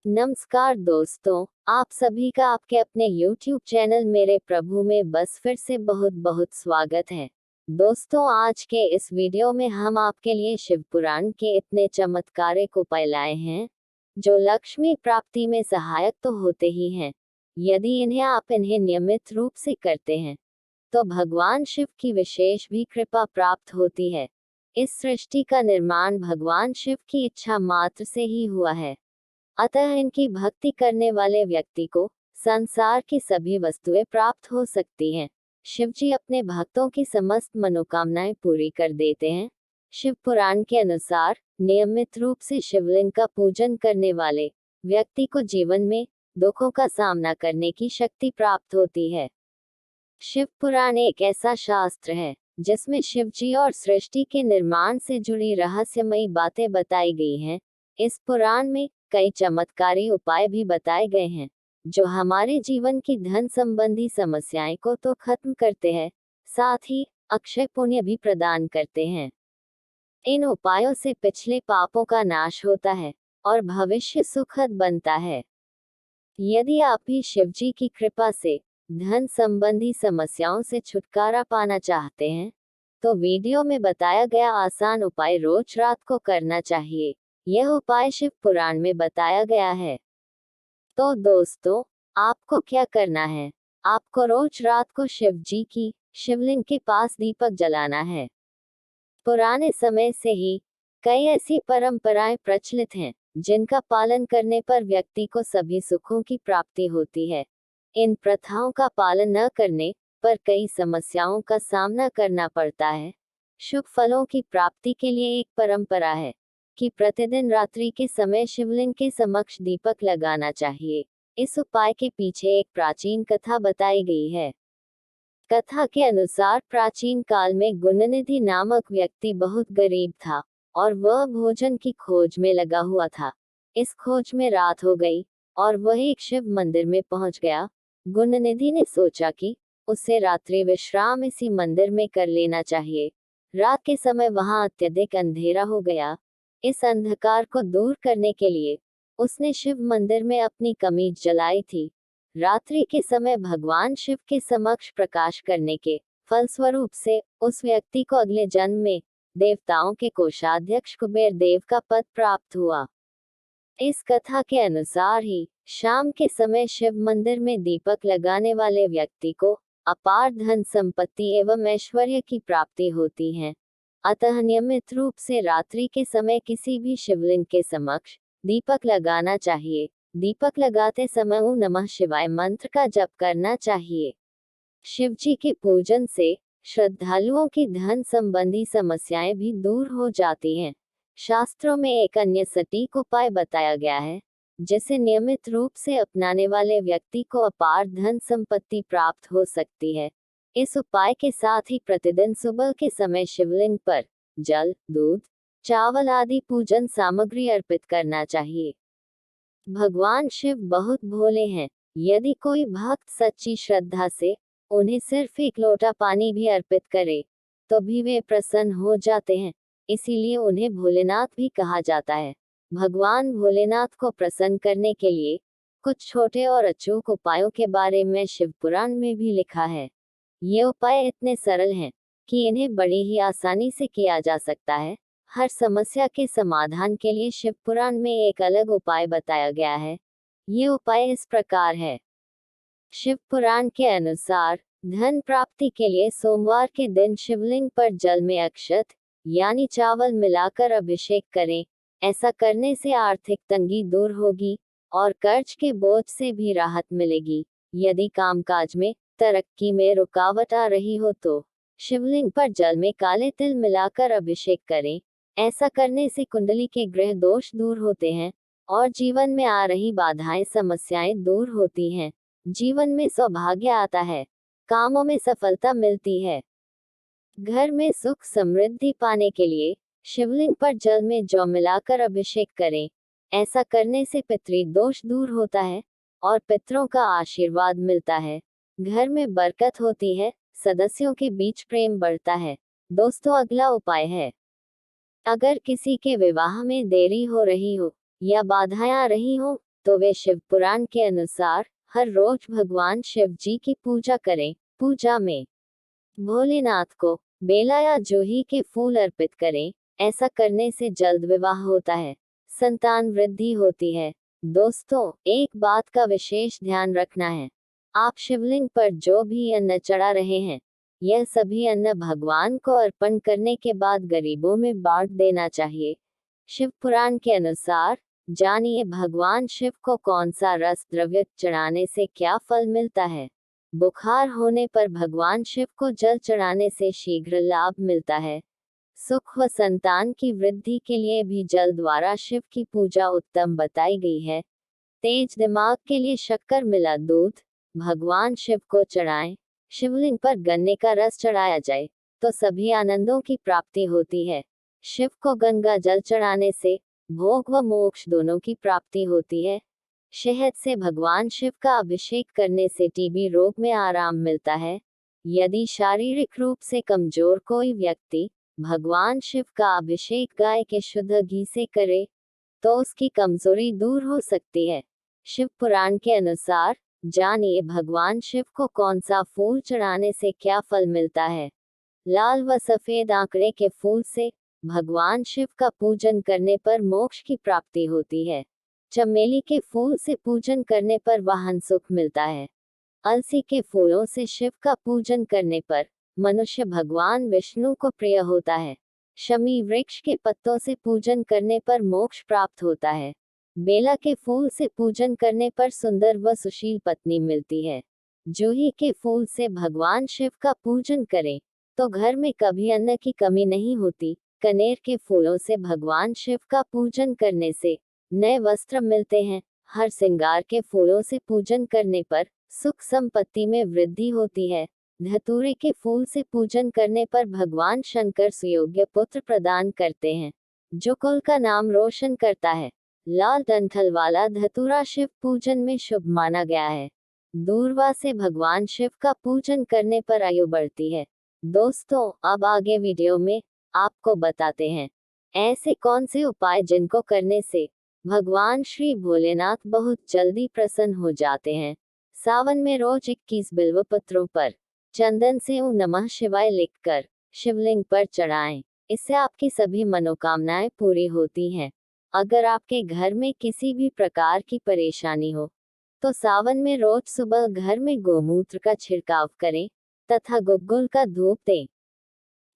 नमस्कार दोस्तों, आप सभी का आपके अपने YouTube चैनल मेरे प्रभु में बस फिर से बहुत बहुत स्वागत है। दोस्तों, आज के इस वीडियो में हम आपके लिए शिव पुराण के इतने चमत्कारिक उपाय लाए हैं जो लक्ष्मी प्राप्ति में सहायक तो होते ही हैं। यदि इन्हें नियमित रूप से करते हैं तो भगवान शिव की विशेष भी कृपा प्राप्त होती है। इस सृष्टि का निर्माण भगवान शिव की इच्छा मात्र से ही हुआ है, अतः इनकी भक्ति करने वाले व्यक्ति को संसार की सभी वस्तुएं प्राप्त हो सकती हैं। शिवजी अपने भक्तों की समस्त मनोकामनाएं पूरी कर देते हैं। शिव पुराण के अनुसार नियमित रूप से शिवलिंग का पूजन करने वाले व्यक्ति को जीवन में दुखों का सामना करने की शक्ति प्राप्त होती है। शिव पुराण एक ऐसा शास्त्र है जिसमें शिवजी और सृष्टि के निर्माण से जुड़ी रहस्यमयी बातें बताई गई हैं। इस पुराण में कई चमत्कारी उपाय भी बताए गए हैं जो हमारे जीवन की धन संबंधी समस्याएं को तो खत्म करते हैं, साथ ही अक्षय पुण्य भी प्रदान करते हैं। इन उपायों से पिछले पापों का नाश होता है और भविष्य सुखद बनता है। यदि आप भी शिवजी की कृपा से धन संबंधी समस्याओं से छुटकारा पाना चाहते हैं तो वीडियो में बताया गया आसान उपाय रोज रात को करना चाहिए। यह उपाय शिव पुराण में बताया गया है। तो दोस्तों, आपको क्या करना है? आपको रोज रात को शिव जी की शिवलिंग के पास दीपक जलाना है। पुराने समय से ही कई ऐसी परंपराएं प्रचलित हैं जिनका पालन करने पर व्यक्ति को सभी सुखों की प्राप्ति होती है। इन प्रथाओं का पालन न करने पर कई समस्याओं का सामना करना पड़ता है। शुभ फलों की प्राप्ति के लिए एक परंपरा है कि प्रतिदिन रात्रि के समय शिवलिंग के समक्ष दीपक लगाना चाहिए। इस उपाय के पीछे एक प्राचीन कथा बताई गई है। कथा के अनुसार प्राचीन काल में गुणनिधि नामक व्यक्ति बहुत गरीब था और वह भोजन की खोज में लगा हुआ था। इस खोज में रात हो गई और वह एक शिव मंदिर में पहुंच गया। गुणनिधि ने सोचा कि उसे रात्रि विश्राम इसी मंदिर में कर लेना चाहिए। रात के समय वहां अत्यधिक अंधेरा हो गया। इस अंधकार को दूर करने के लिए उसने शिव मंदिर में अपनी कमीज जलाई थी। रात्रि के समय भगवान शिव के समक्ष प्रकाश करने के फलस्वरूप से उस व्यक्ति को अगले जन्म में देवताओं के कोषाध्यक्ष कुबेर देव का पद प्राप्त हुआ। इस कथा के अनुसार ही शाम के समय शिव मंदिर में दीपक लगाने वाले व्यक्ति को अपार धन संपत्ति एवं ऐश्वर्य की प्राप्ति होती है। अतः नियमित रूप से रात्रि के समय किसी भी शिवलिंग के समक्ष दीपक लगाना चाहिए। दीपक लगाते समय ओम नमः शिवाय मंत्र का जप करना चाहिए। शिवजी के पूजन से श्रद्धालुओं की धन संबंधी समस्याएं भी दूर हो जाती हैं। शास्त्रों में एक अन्य सटीक उपाय बताया गया है जिसे नियमित रूप से अपनाने वाले व्यक्ति को अपार धन संपत्ति प्राप्त हो सकती है। इस उपाय के साथ ही प्रतिदिन सुबह के समय शिवलिंग पर जल, दूध, चावल आदि पूजन सामग्री अर्पित करना चाहिए। भगवान शिव बहुत भोले हैं। यदि कोई भक्त सच्ची श्रद्धा से उन्हें सिर्फ एक लोटा पानी भी अर्पित करे तो भी वे प्रसन्न हो जाते हैं। इसीलिए उन्हें भोलेनाथ भी कहा जाता है। भगवान भोलेनाथ को प्रसन्न करने के लिए कुछ छोटे और अचूक उपायों के बारे में शिव पुराण में भी लिखा है। ये उपाय इतने सरल हैं कि इन्हें बड़ी ही आसानी से किया जा सकता है। हर समस्या के समाधान के लिए शिव पुराण में एक अलग उपाय बताया गया है। ये उपाय इस प्रकार है। शिव पुराण के अनुसार धन प्राप्ति के लिए सोमवार के दिन शिवलिंग पर जल में अक्षत यानी चावल मिलाकर अभिषेक करें। ऐसा करने से आर्थिक तंगी दूर होगी और कर्ज के बोझ से भी राहत मिलेगी। यदि कामकाज में तरक्की में रुकावट आ रही हो तो शिवलिंग पर जल में काले तिल मिलाकर अभिषेक करें। ऐसा करने से कुंडली के ग्रह दोष दूर होते हैं और जीवन में आ रही बाधाएं समस्याएं दूर होती हैं। जीवन में सौभाग्य आता है, कामों में सफलता मिलती है। घर में सुख समृद्धि पाने के लिए शिवलिंग पर जल में जौ मिलाकर अभिषेक करें। ऐसा करने से पितृदोष दूर होता है और पितरों का आशीर्वाद मिलता है। घर में बरकत होती है, सदस्यों के बीच प्रेम बढ़ता है। दोस्तों, अगला उपाय है, अगर किसी के विवाह में देरी हो रही हो या बाधाएं आ रही हो तो वे शिव पुराण के अनुसार हर रोज भगवान शिव जी की पूजा करें। पूजा में भोलेनाथ को बेला या जूही के फूल अर्पित करें। ऐसा करने से जल्द विवाह होता है, संतान वृद्धि होती है। दोस्तों, एक बात का विशेष ध्यान रखना है, आप शिवलिंग पर जो भी अन्न चढ़ा रहे हैं, यह सभी अन्न भगवान को अर्पण करने के बाद गरीबों में बांट देना चाहिए। शिव पुराण के अनुसार जानिए भगवान शिव को कौन सा रस द्रव्य चढ़ाने से क्या फल मिलता है। बुखार होने पर भगवान शिव को जल चढ़ाने से शीघ्र लाभ मिलता है। सुख व संतान की वृद्धि के लिए भी जल द्वारा शिव की पूजा उत्तम बताई गई है। तेज दिमाग के लिए शक्कर मिला दूध भगवान शिव को चढ़ाएं। शिवलिंग पर गन्ने का रस चढ़ाया जाए तो सभी आनंदों की प्राप्ति होती है। शिव को गंगा जल चढ़ाने से भोग व मोक्ष दोनों की प्राप्ति होती है। शहद से भगवान शिव का अभिषेक करने से टीबी रोग में आराम मिलता है। यदि शारीरिक रूप से कमजोर कोई व्यक्ति भगवान शिव का अभिषेक गाय के शुद्ध घी से करे तो उसकी कमजोरी दूर हो सकती है। शिव पुराण के अनुसार जानिए भगवान शिव को कौन सा फूल चढ़ाने से क्या फल मिलता है। लाल व सफेद आंकड़े के फूल से भगवान शिव का पूजन करने पर मोक्ष की प्राप्ति होती है। चमेली के फूल से पूजन करने पर वाहन सुख मिलता है। अलसी के फूलों से शिव का पूजन करने पर मनुष्य भगवान विष्णु को प्रिय होता है। शमी वृक्ष के पत्तों से पूजन करने पर मोक्ष प्राप्त होता है। बेला के फूल से पूजन करने पर सुंदर व सुशील पत्नी मिलती है। जूही के फूल से भगवान शिव का पूजन करें तो घर में कभी अन्न की कमी नहीं होती। कनेर के फूलों से भगवान शिव का पूजन करने से नए वस्त्र मिलते हैं। हर श्रृंगार के फूलों से पूजन करने पर सुख संपत्ति में वृद्धि होती है। धतूरे के फूल से पूजन करने पर भगवान शंकर सुयोग्य पुत्र प्रदान करते हैं, जो कुल का नाम रोशन करता है। लाल डंठल वाला धतूरा शिव पूजन में शुभ माना गया है। दूर्वा से भगवान शिव का पूजन करने पर आयु बढ़ती है। दोस्तों, अब आगे वीडियो में आपको बताते हैं ऐसे कौन से उपाय जिनको करने से भगवान श्री भोलेनाथ बहुत जल्दी प्रसन्न हो जाते हैं। सावन में रोज 21 बिल्व पत्रों पर चंदन से ओम नमः शिवाय लिखकर शिवलिंग पर चढ़ाएं। इससे आपकी सभी मनोकामनाएं पूरी होती हैं। अगर आपके घर में किसी भी प्रकार की परेशानी हो तो सावन में रोज सुबह घर में गोमूत्र का छिड़काव करें तथा गुग्गुल का धूप दें।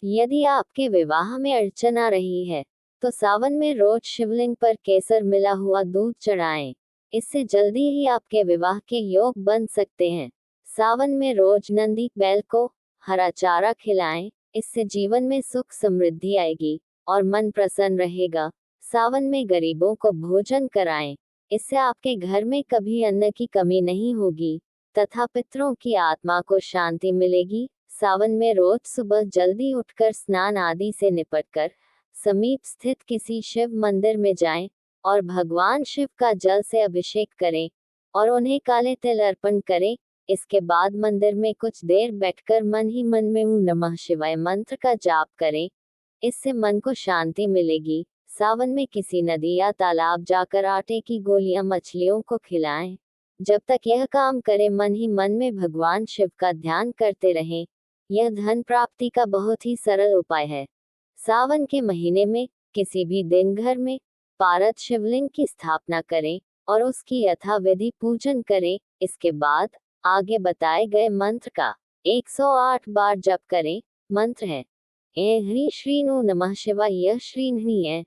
यदि आपके विवाह में अड़चन आ रही है तो सावन में रोज शिवलिंग पर केसर मिला हुआ दूध चढ़ाएं। इससे जल्दी ही आपके विवाह के योग बन सकते हैं। सावन में रोज नंदी बैल को हरा चारा खिलाएं। इससे जीवन में सुख समृद्धि आएगी और मन प्रसन्न रहेगा। सावन में गरीबों को भोजन कराएं। इससे आपके घर में कभी अन्न की कमी नहीं होगी तथा पितरों की आत्मा को शांति मिलेगी। सावन में रोज सुबह जल्दी उठकर स्नान आदि से निपटकर समीप स्थित किसी शिव मंदिर में जाएं और भगवान शिव का जल से अभिषेक करें और उन्हें काले तिल अर्पण करें। इसके बाद मंदिर में कुछ देर बैठकर मन ही मन में ओम नमः शिवाय मंत्र का जाप करें। इससे मन को शांति मिलेगी। सावन में किसी नदी या तालाब जाकर आटे की गोलियां मछलियों को खिलाएं। जब तक यह काम करें मन ही मन में भगवान शिव का ध्यान करते रहें। यह धन प्राप्ति का बहुत ही सरल उपाय है। सावन के महीने में किसी भी दिन घर में पारद शिवलिंग की स्थापना करें और उसकी यथाविधि पूजन करें। इसके बाद आगे बताए गए मंत्र का 108 बार जप करें। मंत्र है ऐं ह्रीं श्रीं ओम नमः शिवाय। यह श्रीं ह्रीं है।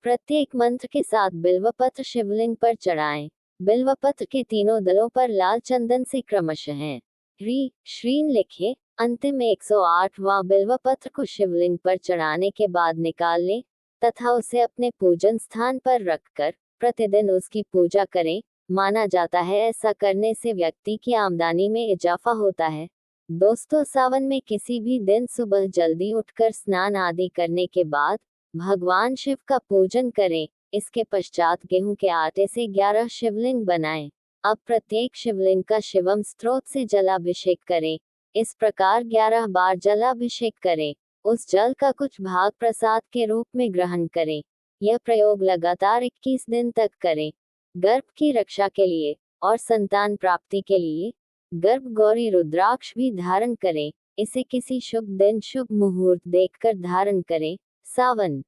प्रत्येक मंत्र के साथ बिल्वपत्र शिवलिंग पर चढ़ाएं। बिल्वपत्र के तीनों दलों पर लाल चंदन से क्रमशः हैं ह्रीं श्रीं लिखे। अंतिम 108वां बिल्वपत्र को शिवलिंग पर चढ़ाने के बाद निकाल लें तथा उसे अपने पूजन स्थान पर रखकर प्रतिदिन उसकी पूजा करें। माना जाता है ऐसा करने से व्यक्ति की आमदनी में इजाफा होता है। दोस्तों, सावन में किसी भी दिन सुबह जल्दी उठकर स्नान आदि करने के बाद भगवान शिव का पूजन करें। इसके पश्चात गेहूं के आटे से 11 शिवलिंग बनाएं। अब प्रत्येक शिवलिंग का शिवम स्त्रोत से जलाभिषेक करें। इस प्रकार 11 बार जलाभिषेक करें। उस जल का कुछ भाग प्रसाद के रूप में ग्रहण करें। यह प्रयोग लगातार 21 दिन तक करें। गर्भ की रक्षा के लिए और संतान प्राप्ति के लिए गर्भ गौरी रुद्राक्ष भी धारण करें। इसे किसी शुभ दिन शुभ मुहूर्त देखकर धारण करें। सावन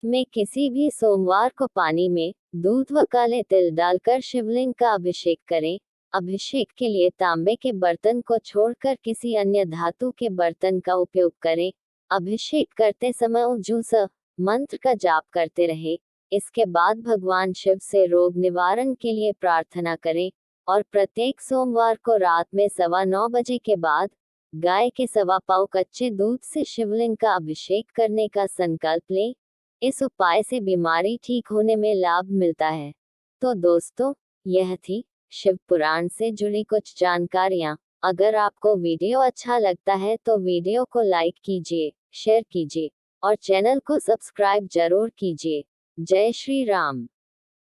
में किसी भी सोमवार को पानी में दूध व काले तिल डालकर शिवलिंग का अभिषेक करें। अभिषेक के लिए तांबे के बर्तन को छोड़कर किसी अन्य धातु के बर्तन का उपयोग करें। अभिषेक करते समय उज्जूस मंत्र का जाप करते रहे। इसके बाद भगवान शिव से रोग निवारण के लिए प्रार्थना करें और प्रत्येक सोमवार को रात में 9:15 के बाद गाय के 1.25 पाव कच्चे दूध से शिवलिंग का अभिषेक करने का संकल्प लें। इस उपाय से बीमारी ठीक होने में लाभ मिलता है। तो दोस्तों, यह थी शिव पुराण से जुड़ी कुछ जानकारियाँ। अगर आपको वीडियो अच्छा लगता है तो वीडियो को लाइक कीजिए, शेयर कीजिए और चैनल को सब्सक्राइब जरूर कीजिए। जय श्री राम।